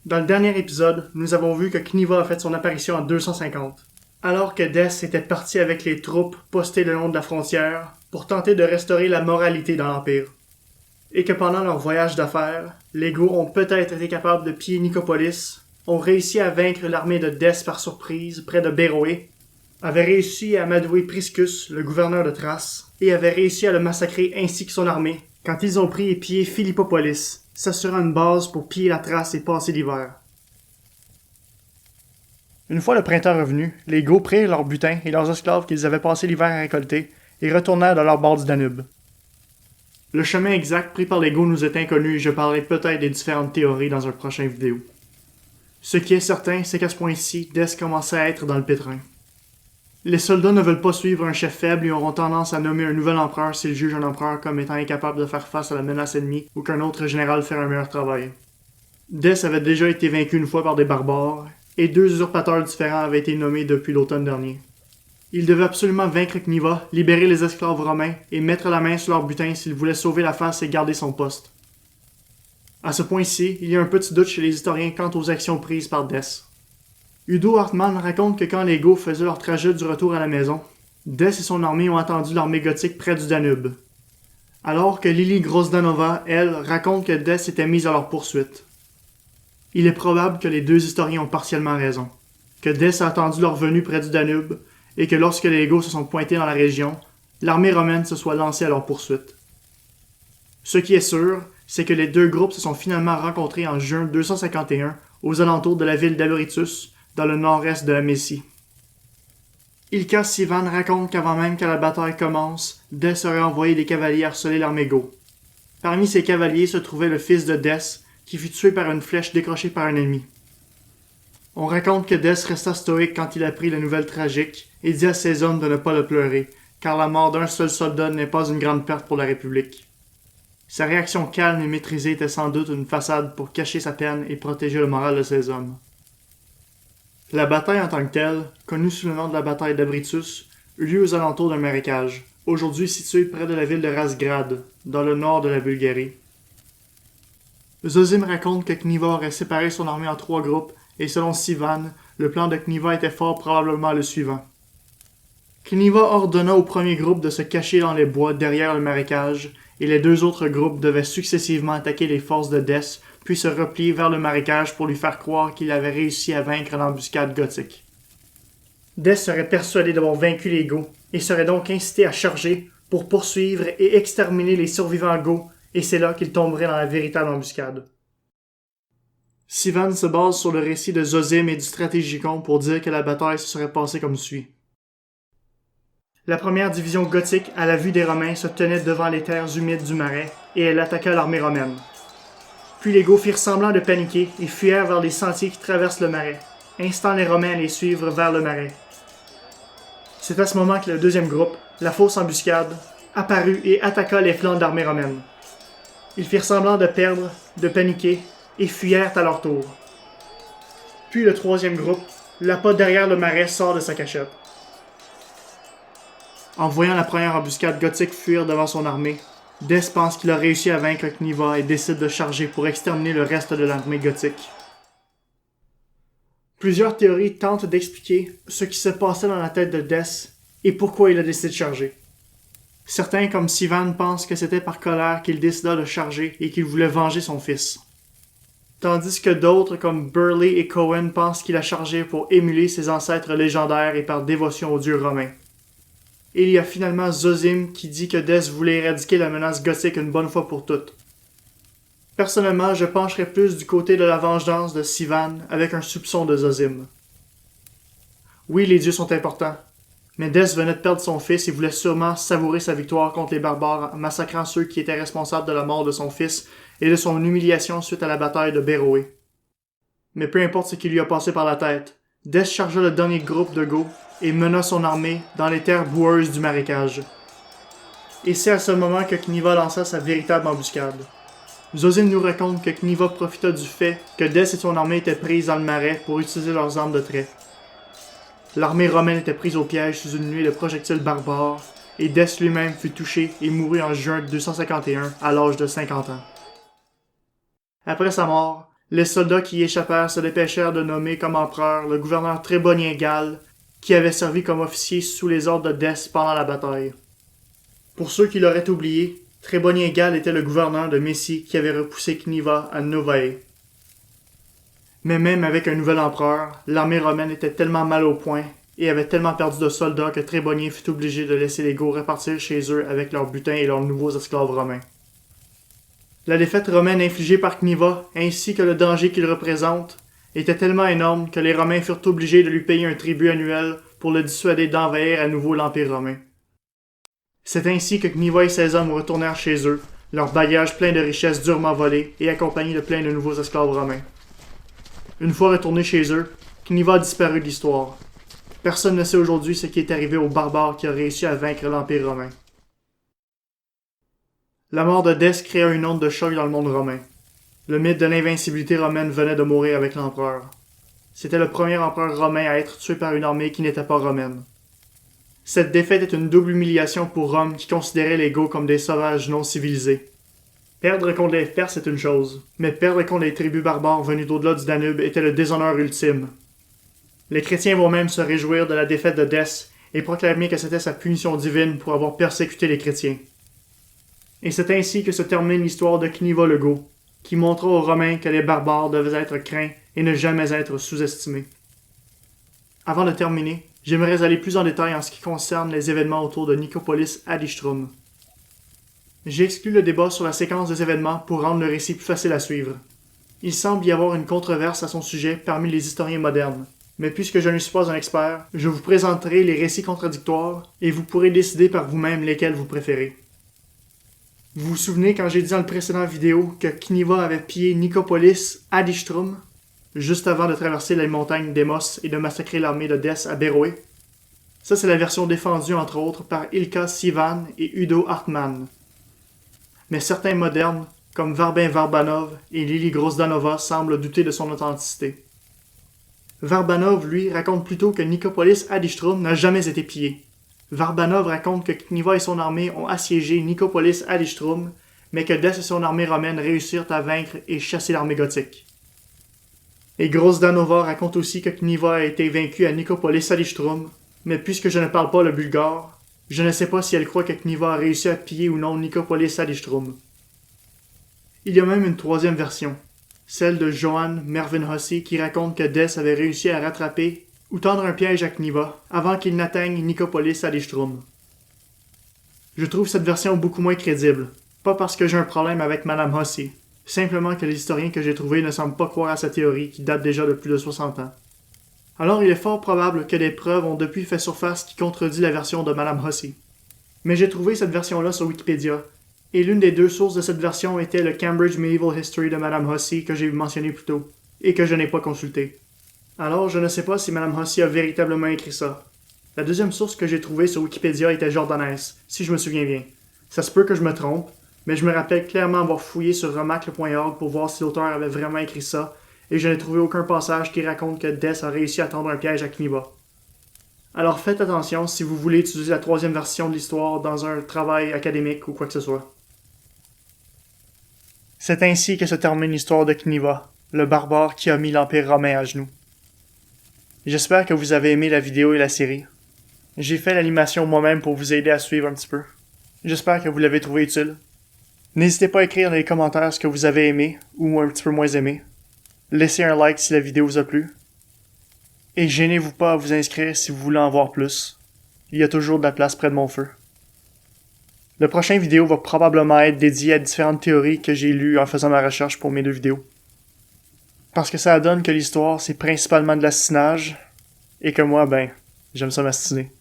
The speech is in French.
Dans le dernier épisode, nous avons vu que Kniva a fait son apparition en 250, alors que Death était parti avec les troupes postées le long de la frontière pour tenter de restaurer la moralité dans l'Empire. Et que pendant leur voyage d'affaires, les Goths ont peut-être été capables de piller Nicopolis, ont réussi à vaincre l'armée de Death par surprise près de Béroé, avaient réussi à amadouer Priscus, le gouverneur de Thrace, et avaient réussi à le massacrer ainsi que son armée, quand ils ont pris et pillé Philippopolis, s'assurant une base pour piller la Thrace et passer l'hiver. Une fois le printemps revenu, les Goths prirent leurs butins et leurs esclaves qu'ils avaient passé l'hiver à récolter et retournèrent de leur bord du Danube. Le chemin exact pris par les Goths nous est inconnu et je parlerai peut-être des différentes théories dans un prochain vidéo. Ce qui est certain, c'est qu'à ce point-ci, Death commençait à être dans le pétrin. Les soldats ne veulent pas suivre un chef faible et auront tendance à nommer un nouvel empereur s'ils jugent un empereur comme étant incapable de faire face à la menace ennemie ou qu'un autre général fait un meilleur travail. Death avait déjà été vaincu une fois par des barbares, et 2 usurpateurs différents avaient été nommés depuis l'automne dernier. Ils devaient absolument vaincre Kniva, libérer les esclaves romains et mettre la main sur leur butin s'ils voulaient sauver la face et garder son poste. À ce point-ci, il y a un petit doute chez les historiens quant aux actions prises par Death. Udo Hartmann raconte que quand les Goths faisaient leur trajet du retour à la maison, Death et son armée ont attendu l'armée gothique près du Danube. Alors que Lily Grozdanova, elle, raconte que Death s'était mise à leur poursuite. Il est probable que les 2 historiens ont partiellement raison, que Death a attendu leur venue près du Danube, et que lorsque les Goths se sont pointés dans la région, l'armée romaine se soit lancée à leur poursuite. Ce qui est sûr, c'est que les 2 groupes se sont finalement rencontrés en juin 251 aux alentours de la ville d'Aberitus, dans le nord-est de la Messie. Ilka Sivan raconte qu'avant même que la bataille commence, Death aurait envoyé des cavaliers harceler l'armée Goth. Parmi ces cavaliers se trouvait le fils de Death, qui fut tué par une flèche décrochée par un ennemi. On raconte que Death resta stoïque quand il apprit la nouvelle tragique et dit à ses hommes de ne pas le pleurer, car la mort d'un seul soldat n'est pas une grande perte pour la République. Sa réaction calme et maîtrisée était sans doute une façade pour cacher sa peine et protéger le moral de ses hommes. La bataille en tant que telle, connue sous le nom de la bataille d'Abritus, eut lieu aux alentours d'un marécage, aujourd'hui situé près de la ville de Razgrad, dans le nord de la Bulgarie. Zosime raconte que Kniva aurait séparé son armée en 3 groupes, et selon Sivan, le plan de Kniva était fort probablement le suivant. Kniva ordonna au premier groupe de se cacher dans les bois derrière le marécage, et les 2 autres groupes devaient successivement attaquer les forces de Death, puis se replier vers le marécage pour lui faire croire qu'il avait réussi à vaincre l'embuscade gothique. Death serait persuadé d'avoir vaincu les Goths, et serait donc incité à charger pour poursuivre et exterminer les survivants Goths, et c'est là qu'il tomberait dans la véritable embuscade. Sivan se base sur le récit de Zosime et du Stratégicon pour dire que la bataille se serait passée comme suit. La première division gothique, à la vue des Romains, se tenait devant les terres humides du marais, et elle attaqua l'armée romaine. Puis les Goths firent semblant de paniquer et fuyèrent vers les sentiers qui traversent le marais, instant les Romains à les suivre vers le marais. C'est à ce moment que le deuxième groupe, la fausse embuscade, apparut et attaqua les flancs de l'armée romaine. Ils firent semblant de perdre, de paniquer, et fuyèrent à leur tour. Puis le troisième groupe, l'appât derrière le marais, sort de sa cachette. En voyant la première embuscade gothique fuir devant son armée, Death pense qu'il a réussi à vaincre Kniva et décide de charger pour exterminer le reste de l'armée gothique. Plusieurs théories tentent d'expliquer ce qui se passait dans la tête de Death et pourquoi il a décidé de charger. Certains, comme Sivan, pensent que c'était par colère qu'il décida de charger et qu'il voulait venger son fils. Tandis que d'autres, comme Burley et Cohen, pensent qu'il a chargé pour émuler ses ancêtres légendaires et par dévotion aux dieux romains. Et il y a finalement Zosime qui dit que Death voulait éradiquer la menace gothique une bonne fois pour toutes. Personnellement, je pencherais plus du côté de la vengeance de Sivan avec un soupçon de Zosime. Oui, les dieux sont importants, mais Death venait de perdre son fils et voulait sûrement savourer sa victoire contre les barbares, massacrant ceux qui étaient responsables de la mort de son fils et de son humiliation suite à la bataille de Béroé. Mais peu importe ce qui lui a passé par la tête, Death chargea le dernier groupe de Goths et mena son armée dans les terres boueuses du marécage. Et c'est à ce moment que Kniva lança sa véritable embuscade. Zosime nous raconte que Kniva profita du fait que Death et son armée étaient prises dans le marais pour utiliser leurs armes de trait. L'armée romaine était prise au piège sous une nuée de projectiles barbares, et Death lui-même fut touché et mourut en juin 251 à l'âge de 50 ans. Après sa mort, Les soldats qui y échappèrent se dépêchèrent de nommer comme empereur le gouverneur Trébonien Gall, qui avait servi comme officier sous les ordres de Dès pendant la bataille. Pour ceux qui l'auraient oublié, Trébonien Gall était le gouverneur de Messie qui avait repoussé Cniva à Novae. Mais même avec un nouvel empereur, l'armée romaine était tellement mal au point et avait tellement perdu de soldats que Trébonien fut obligé de laisser les Goths repartir chez eux avec leurs butins et leurs nouveaux esclaves romains. La défaite romaine infligée par Cniva, ainsi que le danger qu'il représente, était tellement énorme que les Romains furent obligés de lui payer un tribut annuel pour le dissuader d'envahir à nouveau l'Empire romain. C'est ainsi que Cniva et ses hommes retournèrent chez eux, leurs bagages pleins de richesses durement volés et accompagnés de plein de nouveaux esclaves romains. Une fois retournés chez eux, Cniva a disparu de l'histoire. Personne ne sait aujourd'hui ce qui est arrivé aux barbares qui ont réussi à vaincre l'Empire romain. La mort de Dès créa une onde de choc dans le monde romain. Le mythe de l'invincibilité romaine venait de mourir avec l'empereur. C'était le premier empereur romain à être tué par une armée qui n'était pas romaine. Cette défaite est une double humiliation pour Rome qui considérait les Goths comme des sauvages non civilisés. Perdre contre les Perses est une chose, mais perdre contre les tribus barbares venues d'au-delà du Danube était le déshonneur ultime. Les chrétiens vont même se réjouir de la défaite de Dès et proclamer que c'était sa punition divine pour avoir persécuté les chrétiens. Et c'est ainsi que se termine l'histoire de Cniva le Goth, qui montra aux Romains que les barbares devaient être craints et ne jamais être sous-estimés. Avant de terminer, j'aimerais aller plus en détail en ce qui concerne les événements autour de Nicopolis ad Istrum. J'ai exclu le débat sur la séquence des événements pour rendre le récit plus facile à suivre. Il semble y avoir une controverse à son sujet parmi les historiens modernes, mais puisque je ne suis pas un expert, je vous présenterai les récits contradictoires et vous pourrez décider par vous-même lesquels vous préférez. Vous vous souvenez quand j'ai dit dans le précédent vidéo que Cniva avait pillé Nicopolis ad Istrum, juste avant de traverser les montagnes d'Emos et de massacrer l'armée de Dès à Béroé? Ça, c'est la version défendue entre autres par Ilka Sivan et Udo Hartmann. Mais certains modernes, comme Varbin Varbanov et Lili Grozdanova, semblent douter de son authenticité. Varbanov, lui, raconte plutôt que Nicopolis ad Istrum n'a jamais été pillé. Varbanov raconte que Cniva et son armée ont assiégé Nicopolis ad Istrum, mais que Dès et son armée romaine réussirent à vaincre et chasser l'armée gothique. Et Grozdanova raconte aussi que Cniva a été vaincu à Nicopolis ad Istrum, mais puisque je ne parle pas le bulgare, je ne sais pas si elle croit que Cniva a réussi à piller ou non Nicopolis ad Istrum. Il y a même une troisième version, celle de Johann Mervinhossi qui raconte que Dès avait réussi à rattraper ou tendre un piège à Cniva avant qu'il n'atteigne Nicopolis ad Istrum. Je trouve cette version beaucoup moins crédible, pas parce que j'ai un problème avec Madame Hossi, simplement que les historiens que j'ai trouvés ne semblent pas croire à sa théorie qui date déjà de plus de 60 ans. Alors il est fort probable que des preuves ont depuis fait surface qui contredit la version de Madame Hossi. Mais j'ai trouvé cette version-là sur Wikipédia, et l'une des deux sources de cette version était le Cambridge Medieval History de Madame Hossi que j'ai mentionné plus tôt, et que je n'ai pas consulté. Alors, je ne sais pas si Madame Hossi a véritablement écrit ça. La deuxième source que j'ai trouvée sur Wikipédia était Jordanès, si je me souviens bien. Ça se peut que je me trompe, mais je me rappelle clairement avoir fouillé sur remacle.org pour voir si l'auteur avait vraiment écrit ça, et je n'ai trouvé aucun passage qui raconte que Dès a réussi à tendre un piège à Cniva. Alors faites attention si vous voulez utiliser la troisième version de l'histoire dans un travail académique ou quoi que ce soit. C'est ainsi que se termine l'histoire de Cniva, le barbare qui a mis l'Empire romain à genoux. J'espère que vous avez aimé la vidéo et la série. J'ai fait l'animation moi-même pour vous aider à suivre un petit peu. J'espère que vous l'avez trouvé utile. N'hésitez pas à écrire dans les commentaires ce que vous avez aimé ou un petit peu moins aimé. Laissez un like si la vidéo vous a plu. Et gênez-vous pas à vous inscrire si vous voulez en voir plus. Il y a toujours de la place près de mon feu. Le prochain vidéo va probablement être dédié à différentes théories que j'ai lues en faisant ma recherche pour mes deux vidéos. Parce que ça donne que l'histoire, c'est principalement de l'astinage, et que moi, j'aime ça m'astiner.